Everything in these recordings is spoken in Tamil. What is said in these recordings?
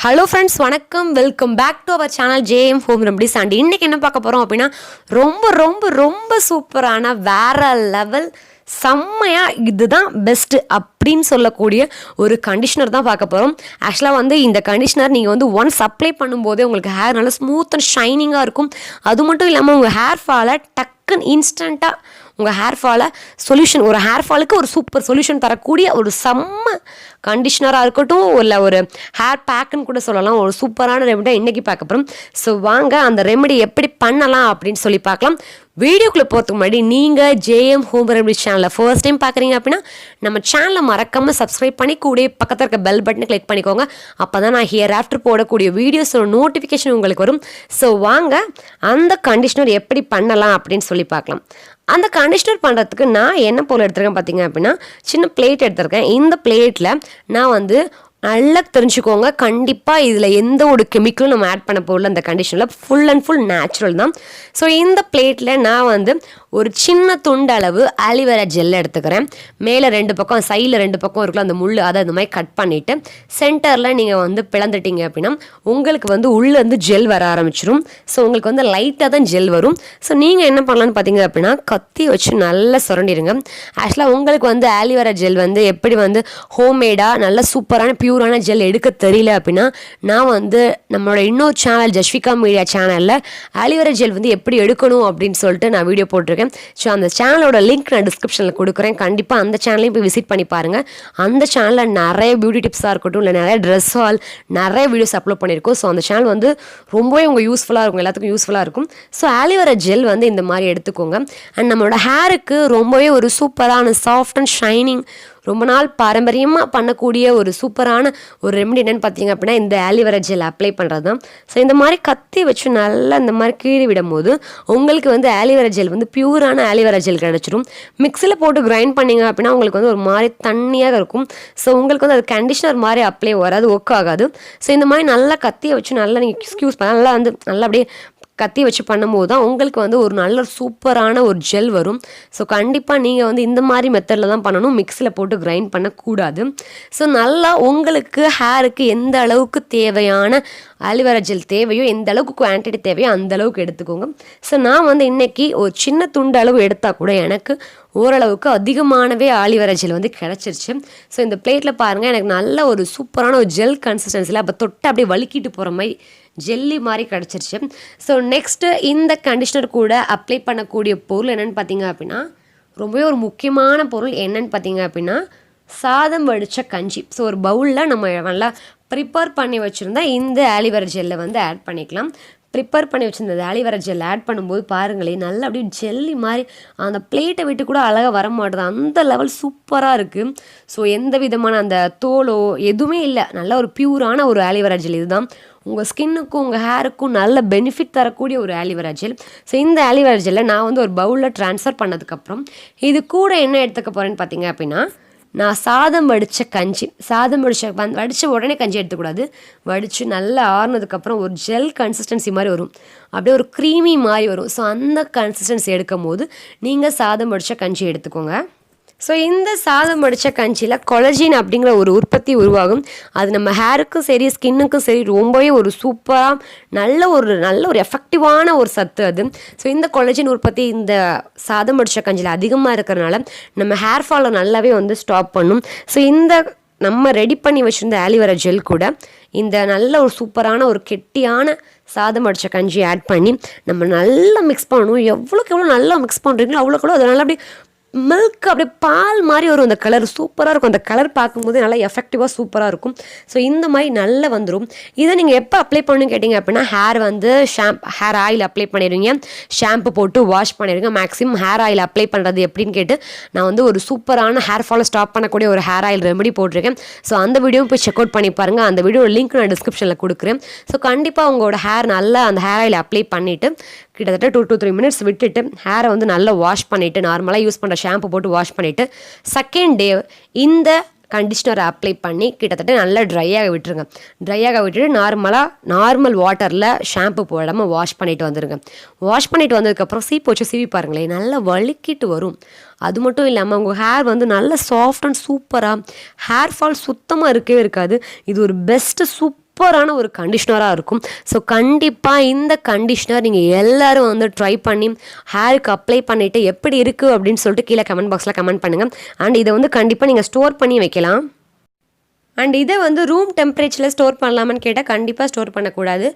ஹலோ ஃப்ரெண்ட்ஸ், வணக்கம். Welcome back to our channel J M home remedies. And இன்றைக்கி என்ன பார்க்க போகிறோம் அப்படின்னா ரொம்ப ரொம்ப ரொம்ப சூப்பரான வேற லெவல் செம்மையாக இதுதான் பெஸ்ட்டு அப்படின்னு சொல்லக்கூடிய ஒரு கண்டிஷ்னர் தான் பார்க்க போகிறோம். ஆக்சுவலாக இந்த கண்டிஷ்னர் நீங்கள் ஒன்ஸ் அப்ளை பண்ணும்போதே உங்களுக்கு ஹேர் நல்லா ஸ்மூத் அண்ட் ஷைனிங்காக இருக்கும். அது மட்டும் இல்லாமல் உங்கள் ஹேர் ஃபாலை டக்குன்னு இன்ஸ்டண்ட்டாக உங்கள் ஹேர் ஃபாலை ஒரு ஹேர் ஃபாலுக்கு ஒரு சூப்பர் சொல்யூஷன் தரக்கூடிய ஒரு செம்ம கண்டிஷ்னராக இருக்கட்டும், இல்லை ஒரு ஹேர் பேக்குன்னு கூட சொல்லலாம். ஒரு சூப்பரான ரெமெடியாக இன்றைக்கி பார்க்க போகிறோம். ஸோ வாங்க அந்த ரெமெடி எப்படி பண்ணலாம் அப்படின்னு சொல்லி பார்க்கலாம். வீடியோக்குள்ளே போகிறதுக்கு முன்னாடி நீங்கள் ஜேஎம் ஹோம் ரெமடிஸ் சேனலை ஃபர்ஸ்ட் டைம் பார்க்குறீங்க அப்படின்னா நம்ம சேனலை மறக்காமல் சப்ஸ்கிரைப் பண்ணி கூட பக்கத்தில் இருக்க பெல் பட்டனை கிளிக் பண்ணிக்கோங்க. அப்போ தான் நான் ஹியர் ஆஃப்டர் போடக்கூடிய வீடியோஸோட நோட்டிஃபிகேஷன் உங்களுக்கு வரும். ஸோ வாங்க அந்த கண்டிஷ்னர் எப்படி பண்ணலாம் அப்படின்னு சொல்லி பார்க்கலாம். அந்த கண்டிஷ்னர் பண்ணுறதுக்கு நான் என்ன பொருள் எடுத்துருக்கேன் பார்த்தீங்க அப்படின்னா, சின்ன பிளேட் எடுத்திருக்கேன். இந்த பிளேட்டில் நான் நல்லா தெரிஞ்சுக்கோங்க, கண்டிப்பாக இதில் எந்த ஒரு கெமிக்கலும் நம்ம ஆட் பண்ண போகல. அந்த கண்டிஷனில் ஃபுல் அண்ட் ஃபுல் நேச்சுரல் தான். ஸோ இந்த பிளேட்டில் நான் ஒரு சின்ன துண்டு அளவு ஆலிவேரா ஜெல் எடுத்துக்கிறேன். மேலே 2 பக்கம் சைடில் 2 பக்கம் இருக்குல்ல அந்த முள், அதை இந்த மாதிரி கட் பண்ணிவிட்டு சென்டரில் நீங்கள் பிளந்துட்டீங்க அப்படின்னா உங்களுக்கு உள்ளே ஜெல் வர ஆரம்பிச்சிடும். ஸோ உங்களுக்கு லைட்டாக தான் ஜெல் வரும். ஸோ நீங்கள் என்ன பண்ணலான்னு பார்த்தீங்க அப்படின்னா, கத்தி வச்சு நல்லா சுரண்டிடுங்க. ஆக்சுவலாக உங்களுக்கு ஆலிவேரா ஜெல் எப்படி ஹோம்மேடாக நல்ல சூப்பரான பியூரான ஜெல் எடுக்க தெரியல அப்படின்னா, நான் நம்மளோட இன்னொரு சேனல் ஜஸ்விகா மீடியா சேனலில் ஆலிவேரா ஜெல் எப்படி எடுக்கணும் அப்படின்னு சொல்லிட்டு நான் வீடியோ போட்டிருக்கேன். ஸோ அந்த சேனலோட லிங்க் நான் டிஸ்கிரிப்ஷனில் கொடுக்குறேன். கண்டிப்பாக அந்த சேனலையும் போய் விசிட் பண்ணி பாருங்கள். அந்த சேனலில் நிறைய பியூட்டி டிப்ஸாக இருக்கட்டும், இல்லை நிறைய ட்ரெஸ் ஹால் நிறைய வீடியோஸ் அப்லோட் பண்ணியிருக்கோம். ஸோ அந்த சேனல் ரொம்பவே யூஸ்ஃபுல்லாக இருக்கும், எல்லாத்துக்கும் யூஸ்ஃபுல்லாக இருக்கும். ஸோ ஆலிவேரா ஜெல் இந்த மாதிரி எடுத்துக்கோங்க. அண்ட் நம்மளோட ஹேருக்கு ரொம்பவே ஒரு சூப்பரான சாஃப்ட் அண்ட் ஷைனிங், ரொம்ப நாள் பாரம்பரியமாக பண்ணக்கூடிய ஒரு சூப்பரான ஒரு ரெமெடி என்னென்னு பார்த்தீங்க அப்படின்னா இந்த ஆலிவேரா ஜெல் அப்ளை பண்ணுறது தான். ஸோ இந்த மாதிரி கத்தி வச்சு நல்லா இந்த மாதிரி கீறி விடும் போது உங்களுக்கு ஆலிவேரா ஜெல் பியூரான ஆலிவேரா ஜெல் கிடச்சிரும். மிக்சியில் போட்டு கிரைண்ட் பண்ணிங்க அப்படின்னா உங்களுக்கு ஒரு மாதிரி தண்ணியாக இருக்கும். ஸோ உங்களுக்கு அது கண்டிஷனர் மாதிரி அப்ளை வராது, ஒர்க் ஆகாது. ஸோ இந்த மாதிரி நல்லா கத்தியை வச்சு நல்லா நீங்கள் எக்ஸ்கியூஸ் பண்ண நல்லா அப்படியே கத்தி வச்சு பண்ணும்போது தான் உங்களுக்கு ஒரு நல்ல சூப்பரான ஒரு ஜெல் வரும். ஸோ கண்டிப்பாக நீங்கள் இந்த மாதிரி மெத்தடில் தான் பண்ணணும், மிக்ஸியில் போட்டு கிரைண்ட் பண்ணக்கூடாது. ஸோ நல்லா உங்களுக்கு ஹேருக்கு எந்த அளவுக்கு தேவையான ஆலிவேரா ஜெல் தேவையோ, எந்த அளவுக்கு குவான்டிட்டி தேவையோ அந்த அளவுக்கு எடுத்துக்கோங்க. ஸோ நான் இன்றைக்கி ஒரு சின்ன துண்டு அளவு எடுத்தால் கூட எனக்கு ஓரளவுக்கு அதிகமானவே ஆலிவேரா ஜெல் கிடச்சிருச்சு. ஸோ இந்த பிளேட்டில் பாருங்கள், எனக்கு நல்ல ஒரு சூப்பரான ஒரு ஜெல் கன்சிஸ்டன்சியில் அப்போ தொட்டு அப்படியே வலிக்கிட்டு போகிற மாதிரி ஜெல்லி மாதிரி கிடச்சிருச்சு. ஸோ நெக்ஸ்ட்டு இந்த கண்டிஷ்னர் கூட அப்ளை பண்ணக்கூடிய பொருள் என்னென்னு பார்த்தீங்க அப்படின்னா, ரொம்பவே ஒரு முக்கியமான பொருள் என்னென்னு பார்த்தீங்க அப்படின்னா, சாதம் வடித்த கஞ்சி. ஸோ ஒரு பவுலில் நம்ம நல்லா ப்ரிப்பேர் பண்ணி வச்சுருந்தா இந்த ஆலிவேரா ஜெல்லை ஆட் பண்ணிக்கலாம். ப்ரிப்பேர் பண்ணி வச்சுருந்தது ஆலிவேரா ஜெல் ஆட் பண்ணும்போது பாருங்களேன், நல்லா அப்படியே ஜெல்லி மாதிரி அந்த பிளேட்டை விட்டு கூட அழகாக வர மாட்டுது, அந்த லெவல் சூப்பராக இருக்குது. ஸோ எந்த விதமான அந்த தோலோ எதுவுமே இல்லை, நல்ல ஒரு பியூரான ஒரு ஆலிவேரா ஜெல். இதுதான் உங்கள் ஸ்கின்னுக்கும் உங்கள் ஹேருக்கும் நல்ல பெனிஃபிட் தரக்கூடிய ஒரு ஆலிவேரா ஜெல். ஸோ இந்த ஆலிவேரா ஜெல்லை நான் ஒரு பவுலில் ட்ரான்ஸ்ஃபர் பண்ணதுக்கப்புறம் இது கூட என்ன எடுத்துக்க போகிறேன்னு பார்த்தீங்க அப்படின்னா, நான் சாதம் வடித்த கஞ்சி. சாதம் வடித்த உடனே கஞ்சி எடுத்துக்கூடாது, வடித்து நல்லா ஆறுனதுக்கப்புறம் ஒரு ஜெல் கன்சிஸ்டன்சி மாதிரி வரும், அப்படியே ஒரு க்ரீமி மாதிரி வரும். ஸோ அந்த கன்சிஸ்டன்சி எடுக்கும் போது நீங்கள் சாதம் வடித்த கஞ்சி எடுத்துக்கோங்க. ஸோ இந்த சாதம் வடித்த கஞ்சியில் கொலஜின் அப்படிங்கிற ஒரு உற்பத்தி உருவாகும். அது நம்ம ஹேருக்கும் சரி ஸ்கின்னுக்கும் சரி ரொம்பவே ஒரு சூப்பராக நல்ல ஒரு எஃபெக்டிவான ஒரு சத்து அது. ஸோ இந்த கொலஜின் உற்பத்தி இந்த சாதம் வடித்த கஞ்சியில் அதிகமாக இருக்கிறனால நம்ம ஹேர் ஃபாலை நல்லாவே ஸ்டாப் பண்ணும். ஸோ இந்த நம்ம ரெடி பண்ணி வச்சுருந்த ஆலிவேரா ஜெல் கூட இந்த நல்ல ஒரு சூப்பரான ஒரு கெட்டியான சாதம் வடித்த கஞ்சி ஆட் பண்ணி நம்ம நல்லா மிக்ஸ் பண்ணணும். எவ்வளோக்கு எவ்வளோ நல்லா மிக்ஸ் பண்ணுறீங்களோ அவ்வளோக்கு அது நல்லா அப்படியே மில்க் அப்படியே பால் மாதிரி வரும். அந்த கலர் சூப்பராக இருக்கும், அந்த கலர் பார்க்கும்போது நல்லா எஃபெக்டிவாக சூப்பராக இருக்கும். ஸோ இந்த மாதிரி நல்லா வந்துடும். இதை நீங்கள் எப்போ அப்ளை பண்ணணும்னு கேட்டிங்க அப்படின்னா, ஹேர் ஆயில் அப்ளை பண்ணிடுவீங்க, ஷாம்பு போட்டு வாஷ் பண்ணிடுங்க. மேக்ஸிமம் ஹேர் ஆயில் அப்ளை பண்ணுறது எப்படின்னு கேட்டு நான் ஒரு சூப்பரான ஹேர் ஃபாலை ஸ்டாப் பண்ணக்கூடிய ஒரு ஹேர் ஆயில் ரெமெடி போட்டிருக்கேன். ஸோ அந்த வீடியோவும் போய் செக் அவுட் பண்ணி பாருங்கள். அந்த வீடியோ லிங்க் நான் டிஸ்கிரிப்ஷனில் கொடுக்குறேன். ஸோ கண்டிப்பாக உங்களோட ஹேர் நல்லா அந்த ஹேர் ஆயில் அப்ளை பண்ணிவிட்டு கிட்டத்தட்ட 2 to 3 minutes விட்டுட்டு ஹேரை நல்லா வாஷ் பண்ணிவிட்டு, நார்மலாக யூஸ் பண்ணுற ஷாம்பு போட்டு வாஷ் பண்ணிவிட்டு செகண்ட் டே இந்த கண்டிஷ்னரை அப்ளை பண்ணி கிட்டத்தட்ட நல்லா ட்ரையாக விட்டுருங்க. ட்ரையாக விட்டுட்டு நார்மல் வாட்டரில் ஷாம்பு போடாமல் வாஷ் பண்ணிவிட்டு வந்துடுங்க. வாஷ் பண்ணிவிட்டு வந்ததுக்கப்புறம் சீப்பு வச்சு சீவி பாருங்களேன், நல்லா வலிக்கிட்டு வரும். அது மட்டும் இல்லாமல் உங்கள் ஹேர் நல்ல சாஃப்ட் அண்ட் சூப்பராக, ஹேர் ஃபால் சுத்தமாக இருக்கவே இருக்காது. இது ஒரு பெஸ்ட்டு சூப்பரான ஒரு கண்டிஷ்னராக இருக்கும். ஸோ கண்டிப்பாக இந்த கண்டிஷ்னர் நீங்கள் எல்லோரும் வந்து ட்ரை பண்ணி ஹேருக்கு அப்ளை பண்ணிவிட்டு எப்படி இருக்குது அப்படின்னு சொல்லிட்டு கீழே கமெண்ட் பாக்ஸில் கமெண்ட் பண்ணுங்கள். அண்ட் இதை வந்து கண்டிப்பாக நீங்கள் ஸ்டோர் பண்ணி வைக்கலாம். அண்ட் இதை வந்து ரூம் டெம்பரேச்சரில் ஸ்டோர் பண்ணலாமான்னு கேட்டால் கண்டிப்பாக ஸ்டோர் பண்ணக்கூடாது.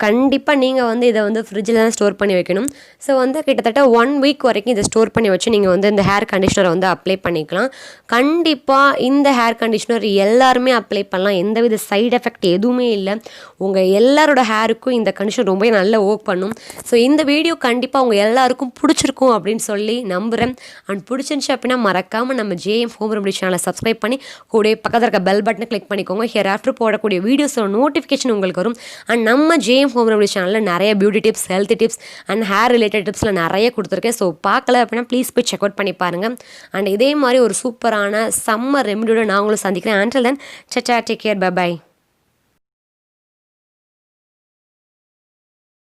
கண்டிப்பாக நீங்கள் வந்து இதை வந்து ஃப்ரிட்ஜில் தான் ஸ்டோர் பண்ணி வைக்கணும். ஸோ வந்து கிட்டத்தட்ட 1 வீக் வரைக்கும் இதை ஸ்டோர் பண்ணி வச்சு நீங்கள் வந்து இந்த ஹேர் கண்டிஷ்னரை வந்து அப்ளை பண்ணிக்கலாம். கண்டிப்பாக இந்த ஹேர் கண்டிஷ்னர் எல்லாருமே அப்ளை பண்ணலாம். எந்தவித சைடு எஃபெக்ட் எதுவுமே இல்லை. உங்கள் எல்லாரோட ஹேருக்கும் இந்த கண்டிஷ்னர் ரொம்ப நல்லா ஒர்க் பண்ணும். ஸோ இந்த வீடியோ கண்டிப்பாக உங்கள் எல்லாருக்கும் பிடிச்சிருக்கும் அப்படின்னு சொல்லி நம்புகிறேன். அண்ட் பிடிச்சிருந்துச்சு அப்படின்னா மறக்காமல் நம்ம ஜேஎம் ஹோம் ரெமெடி சேனலை சப்ஸ்கிரைப் பண்ணி கூட பக்கத்தில் இருக்க பெல் பட்டன் கிளிக் பண்ணிக்கோங்க. ஹியர் ஆஃப்டர் போடக்கூடிய வீடியோஸோட நோட்டிஃபிகேஷன் உங்களுக்கு வரும். அண்ட் நம்ம ஜேஎம் ஹோம் ரெமெடி சேனலில் நிறைய beauty tips, health tips and hair related டிப்ஸில் நிறைய கொடுத்துருக்கேன். ஸோ பார்க்கல அப்படின்னா ப்ளீஸ் போய் செக் அவுட் பண்ணி பாருங்கள். அண்ட் இதே மாதிரி ஒரு சூப்பரான சம்மர் ரெமெடியோட நான் உங்களை சந்திக்கிறேன். Until then take care, by.